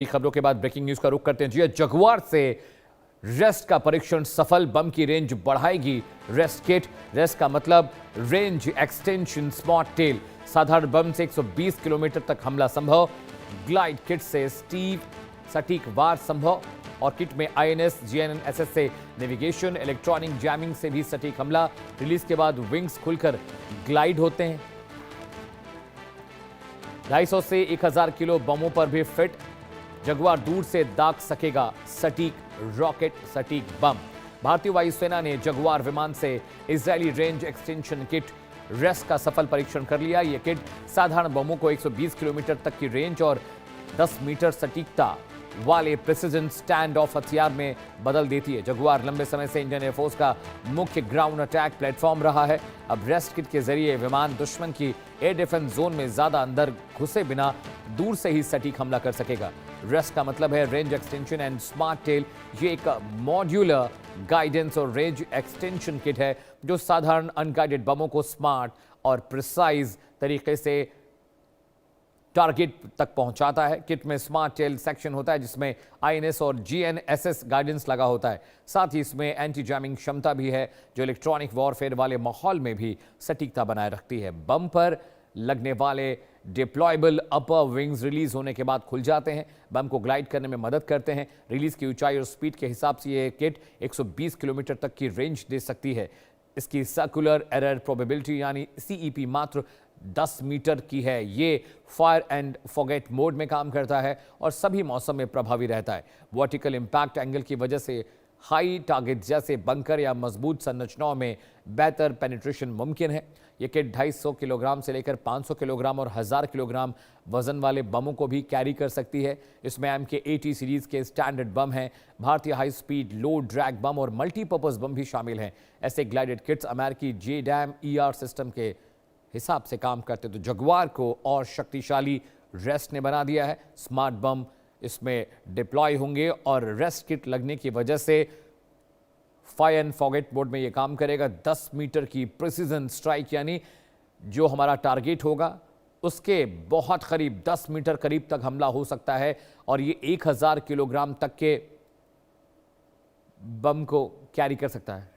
खबरों के बाद ब्रेकिंग न्यूज का रुख करते हैं। जी जगुआर से रेस्ट का परीक्षण सफल, बम की रेंज बढ़ाएगी रेस्ट किट। रेस्ट का मतलब रेंज एक्सटेंशन स्मार्ट टेल। साधारण बम से 120 किलोमीटर तक हमला संभव, ग्लाइड किट से सटीक वार संभव और किट में आईएनएस जीएनएसएस से नेविगेशन, इलेक्ट्रॉनिक जैमिंग से भी सटीक हमला। रिलीज के बाद विंग्स खुलकर ग्लाइड होते हैं। 250 से 1000 किलो बमों पर भी फिट। जगुआर दूर से दाग सकेगा सटीक रॉकेट, सटीक बम। भारतीय वायुसेना ने जगुआर विमान से Israeli range extension kit rest का सफल परीक्षण कर लिया। यह किट साधारण बमों को 120 किलोमीटर तक की रेंज और 10 मीटर सटीकता वाले प्रिसिजन स्टैंड ऑफ हथियार में बदल देती है। जगुआर लंबे समय से इंडियन एयरफोर्स का मुख्य ग्राउंड अटैक प्लेटफॉर्म रहा है। अब रेस्ट किट के जरिए विमान दुश्मन की एयर डिफेंस जोन में ज्यादा अंदर घुसे बिना दूर से ही सटीक हमला कर सकेगा। रेस्ट का मतलब है range extension and smart tail. ये एक मॉड्यूलर गाइडेंस और रेंज एक्सटेंशन किट है जो साधारण अनगाइडेड बमों को स्मार्ट और प्रिसाइज तरीके से टारगेट तक पहुंचाता है। किट में स्मार्ट टेल सेक्शन होता है जिसमें आईएनएस और जीएनएसएस गाइडेंस लगा होता है। साथ ही इसमें एंटी जैमिंग क्षमता भी है जो इलेक्ट्रॉनिक वॉरफेयर वाले माहौल में भी सटीकता बनाए रखती है। बम पर लगने वाले डिप्लॉयबल अपर विंग्स रिलीज होने के बाद खुल जाते हैं, बम को ग्लाइड करने में मदद करते हैं। रिलीज की ऊंचाई और स्पीड के हिसाब से ये किट 120 किलोमीटर तक की रेंज दे सकती है। इसकी सर्कुलर एरर प्रोबेबिलिटी यानी सीईपी मात्र 10 मीटर की है। ये फायर एंड फॉरगेट मोड में काम करता है और सभी मौसम में प्रभावी रहता है। वर्टिकल इंपैक्ट एंगल की वजह से हाई टारगेट जैसे बंकर या मजबूत संरचनाओं में बेहतर पेनिट्रेशन मुमकिन है। यह किट 250 किलोग्राम से लेकर 500 किलोग्राम और 1000 किलोग्राम वजन वाले बमों को भी कैरी कर सकती है। इसमें MK-80 सीरीज के स्टैंडर्ड बम हैं, भारतीय हाई स्पीड लो ड्रैग बम और मल्टीपर्पज बम भी शामिल हैं। ऐसे ग्लाइडेड किट्स अमेरिकी JDAM ER सिस्टम के हिसाब से काम करते। तो जगुआर को और शक्तिशाली रेस्ट ने बना दिया है। स्मार्ट बम इसमें डिप्लॉय होंगे और रेस्ट किट लगने की वजह से फायर एंड फॉरगेट मोड में यह काम करेगा। 10 मीटर की प्रिसीजन स्ट्राइक यानी जो हमारा टारगेट होगा उसके बहुत करीब 10 मीटर करीब तक हमला हो सकता है और ये 1000 किलोग्राम तक के बम को कैरी कर सकता है।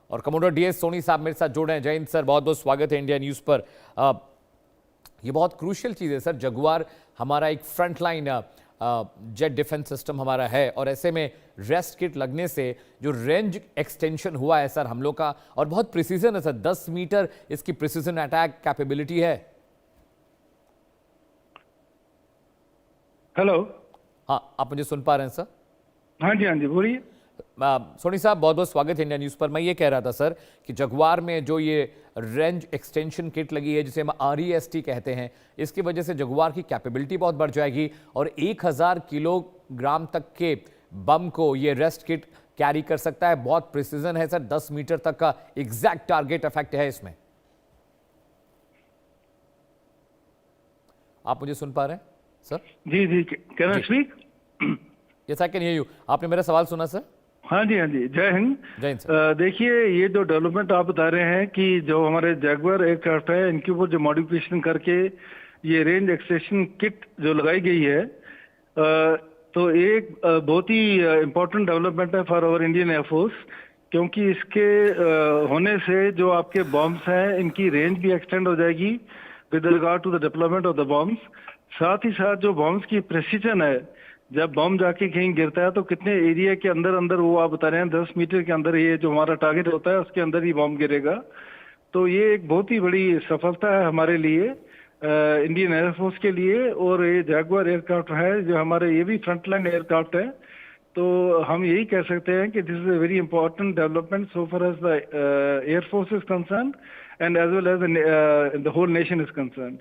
और कमांडर DS सोनी साहब मेरे साथ जुड़ रहे हैं। जय हिंद सर, बहुत बहुत स्वागत है इंडिया न्यूज़ पर। ये बहुत क्रूशियल चीज़ है सर। जगुआर हमारा एक फ्रंटलाइन जेट डिफेंस सिस्टम हमारा है और ऐसे में रेस्ट किट लगने से जो रेंज एक्सटेंशन हुआ है सर हम लोग का, और बहुत प्रिसीजन है सर, 10 मीटर इसकी प्रिसीजन अटैक कैपेबिलिटी है। हेलो, हाँ आप मुझे सुन पा रहे हैं सर? हाँ जी बोलिए। सोनी साहब बहुत बहुत स्वागत है इंडिया न्यूज़ पर। मैं ये कह रहा था सर कि जगुआर में जो ये रेंज एक्सटेंशन किट लगी है जिसे हम REST कहते हैं, इसकी वजह से जगुआर की कैपेबिलिटी बहुत बढ़ जाएगी और 1000 किलोग्राम तक के बम को ये रेस्ट किट कैरी कर सकता है। बहुत प्रिसीजन है सर, 10 मीटर तक का एग्जैक्ट टारगेट इफेक्ट है इसमें। आप मुझे सुन पा रहे हैं सर? जी can I speak? Yes I can hear you. आपने मेरा सवाल सुना सर? हाँ जी जय हिंद। जय हिंद सर। देखिए, ये जो डेवलपमेंट आप बता रहे हैं कि जो हमारे जगुआर एयरक्राफ्ट है इनके ऊपर जो मॉडिफिकेशन करके ये रेंज एक्सटेंशन किट जो लगाई गई है, तो एक बहुत ही इम्पोर्टेंट डेवलपमेंट है फॉर आवर इंडियन एयरफोर्स, क्योंकि इसके होने से जो आपके बॉम्ब्स हैं इनकी रेंज भी एक्सटेंड हो जाएगी with regard to the deployment of the bombs. साथ ही साथ जो बॉम्ब्स की प्रेसिजन है, जब बम जाके कहीं गिरता है तो कितने एरिया के अंदर वो आप बता रहे हैं 10 मीटर के अंदर ये जो हमारा टारगेट होता है उसके अंदर ही बम गिरेगा। तो ये एक बहुत ही बड़ी सफलता है हमारे लिए, इंडियन एयरफोर्स के लिए। और ये जगुआर एयरक्राफ्ट है जो हमारे, ये भी फ्रंटलाइन एयरक्राफ्ट है। तो हम यही कह सकते हैं कि this is a very important development so far as the air force is concern and as well as the whole nation is concern.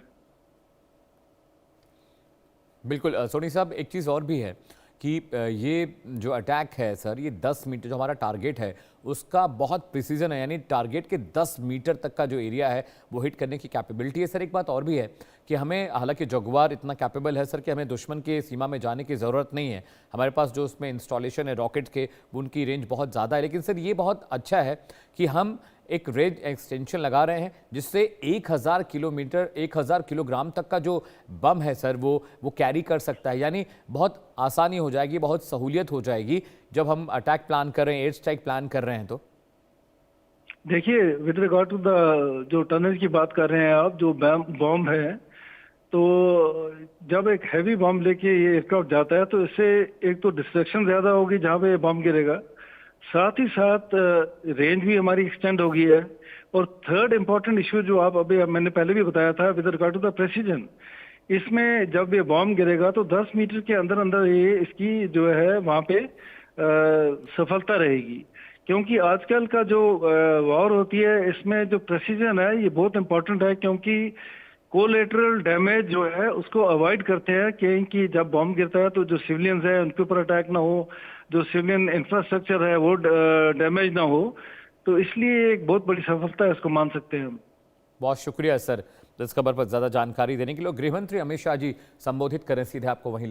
बिल्कुल सोनी साहब, एक चीज़ और भी है कि ये जो अटैक है सर, ये 10 मीटर जो हमारा टारगेट है उसका बहुत प्रिसीजन है, यानी टारगेट के 10 मीटर तक का जो एरिया है वो हिट करने की कैपेबिलिटी है। सर एक बात और भी है कि हमें, हालांकि जगुआर इतना कैपेबल है सर कि हमें दुश्मन के सीमा में जाने की ज़रूरत नहीं है। हमारे पास जो उसमें इंस्टॉलेशन है रॉकेट के, उनकी रेंज बहुत ज़्यादा है। लेकिन सर ये बहुत अच्छा है कि हम एक रेंज एक्सटेंशन लगा रहे हैं जिससे 1000 किलोमीटर 1000 किलोग्राम तक का जो बम है सर वो कैरी कर सकता है। यानी बहुत आसानी हो जाएगी, बहुत सहूलियत हो जाएगी जब हम अटैक प्लान कर रहे हैं, एयर स्ट्राइक प्लान कर रहे हैं। तो देखिए, विद रिगार्ड टू द जो टनल की बात कर रहे हैं आप, जो बॉम्ब है, तो जब एक हैवी बॉम्ब लेके ये एयरक्राफ्ट जाता है तो इससे एक तो डिस्ट्रैक्शन ज्यादा होगी जहां पे बॉम्ब गिरेगा, साथ ही साथ रेंज भी हमारी एक्सटेंड होगी है। और थर्ड इंपॉर्टेंट इश्यू जो आप अभी मैंने पहले भी बताया था, with regard to the precision, इसमें जब ये बॉम्ब गिरेगा तो 10 मीटर के अंदर अंदर ये इसकी जो है वहां पे सफलता रहेगी। क्योंकि आजकल का जो वॉर होती है इसमें जो प्रेसिजन है ये बहुत इंपॉर्टेंट है, क्योंकि कोलेटरल डैमेज जो है उसको अवॉइड करते हैं, क्योंकि जब बॉम्ब गिरता है तो जो सिविलियंस है उनके ऊपर अटैक ना हो, जो सिविलियन इंफ्रास्ट्रक्चर है वो डैमेज ना हो। तो इसलिए एक बहुत बड़ी सफलता है, इसको मान सकते हैं हम। बहुत शुक्रिया सर इस खबर पर ज्यादा जानकारी देने के लिए। गृह मंत्री अमित शाह जी संबोधित करें, सीधे आपको वहीं